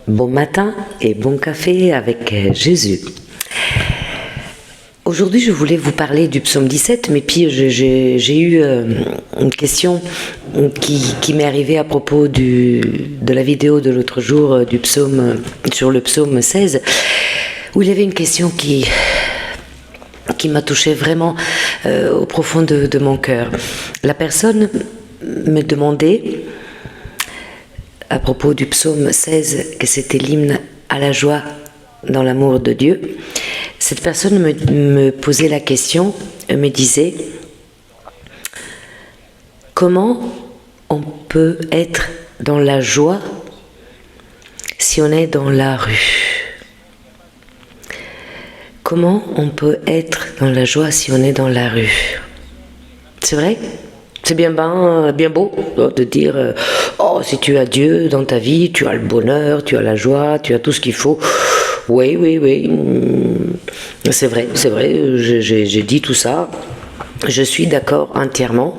Bon matin et bon café avec Jésus. Aujourd'hui, je voulais vous parler du psaume 17, mais puis j'ai eu une question qui m'est arrivée à propos de la vidéo de l'autre jour du psaume, sur le psaume 16, où il y avait une question qui m'a touchée vraiment au profond de mon cœur. La personne me demandait, à propos du psaume 16, que c'était l'hymne à la joie dans l'amour de Dieu. Cette personne me posait la question, me disait comment on peut être dans la joie si on est dans la rue? Comment on peut être dans la joie si on est dans la rue? C'est vrai? C'est bien beau de dire oh, si tu as Dieu dans ta vie, tu as le bonheur, tu as la joie, tu as tout ce qu'il faut. Oui, c'est vrai, j'ai dit tout ça, je suis d'accord entièrement.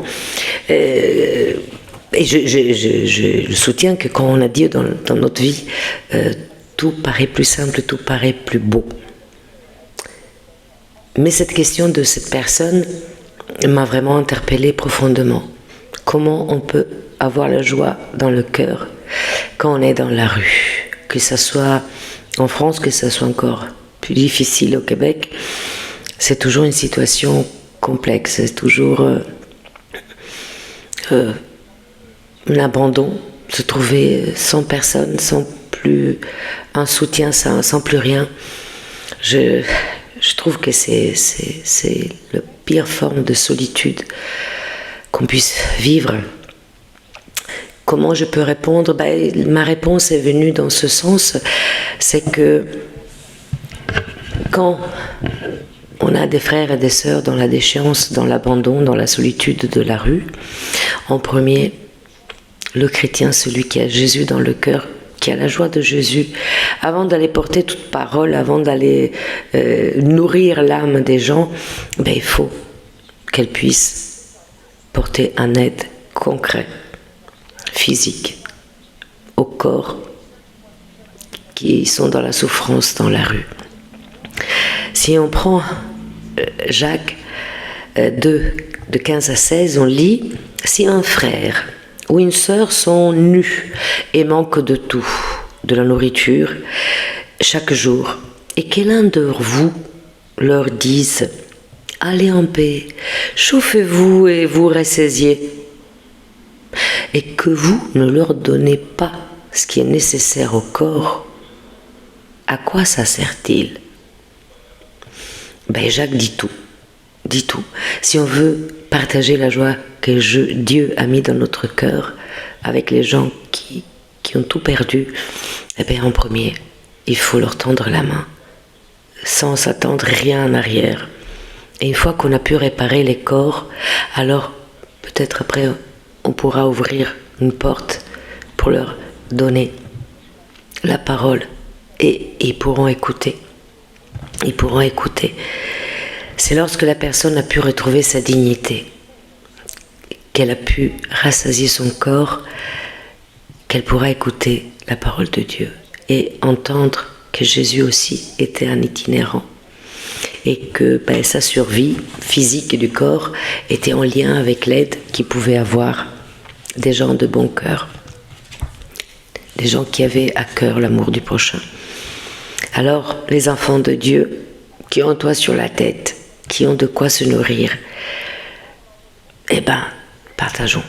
Et je soutiens que quand on a Dieu dans notre vie, tout paraît plus simple, tout paraît plus beau. Mais cette question de cette personne m'a vraiment interpellée profondément. Comment on peut avoir la joie dans le cœur quand on est dans la rue, que ce soit en France, que ce soit encore plus difficile au Québec? C'est toujours une situation complexe, c'est toujours un abandon, se trouver sans personne, sans plus un soutien, sans plus rien. Je trouve que c'est la pire forme de solitude qu'on puisse vivre. Comment je peux répondre? Ma réponse est venue dans ce sens, c'est que quand on a des frères et des sœurs dans la déchéance, dans l'abandon, dans la solitude de la rue, en premier, le chrétien, celui qui a Jésus dans le cœur, qui a la joie de Jésus, avant d'aller porter toute parole, avant d'aller nourrir l'âme des gens, il faut qu'elle puisse porter un aide concret, physique, au corps qui sont dans la souffrance dans la rue. Si on prend Jacques 2, de 15 à 16, on lit « Si un frère ou une sœur sont nus et manquent de tout, de la nourriture, chaque jour, et que l'un de vous leur dise « Allez en paix, chauffez-vous et vous rassasiez », et que vous ne leur donnez pas ce qui est nécessaire au corps, à quoi ça sert-il? Jacques dit tout. Si on veut partager la joie que Dieu a mis dans notre cœur avec les gens qui ont tout perdu, en premier, il faut leur tendre la main, sans s'attendre rien en arrière. Et une fois qu'on a pu réparer les corps, alors peut-être après on pourra ouvrir une porte pour leur donner la parole et ils pourront écouter. C'est lorsque la personne a pu retrouver sa dignité, qu'elle a pu rassasier son corps, qu'elle pourra écouter la parole de Dieu et entendre que Jésus aussi était un itinérant et que sa survie physique du corps était en lien avec l'aide qu'il pouvait avoir des gens de bon cœur, des gens qui avaient à cœur l'amour du prochain. Alors, les enfants de Dieu qui ont un toit sur la tête, qui ont de quoi se nourrir, partageons.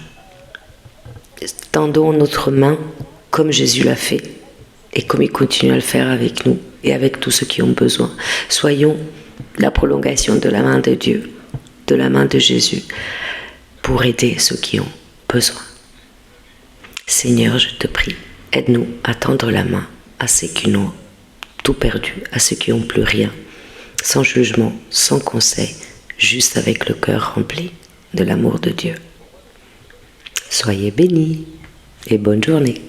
Tendons notre main comme Jésus l'a fait et comme il continue à le faire avec nous et avec tous ceux qui ont besoin. Soyons la prolongation de la main de Dieu, de la main de Jésus, pour aider ceux qui ont besoin. Seigneur, je te prie, aide-nous à tendre la main à ceux qui n'ont tout perdu, à ceux qui n'ont plus rien, sans jugement, sans conseil, juste avec le cœur rempli de l'amour de Dieu. Soyez bénis et bonne journée.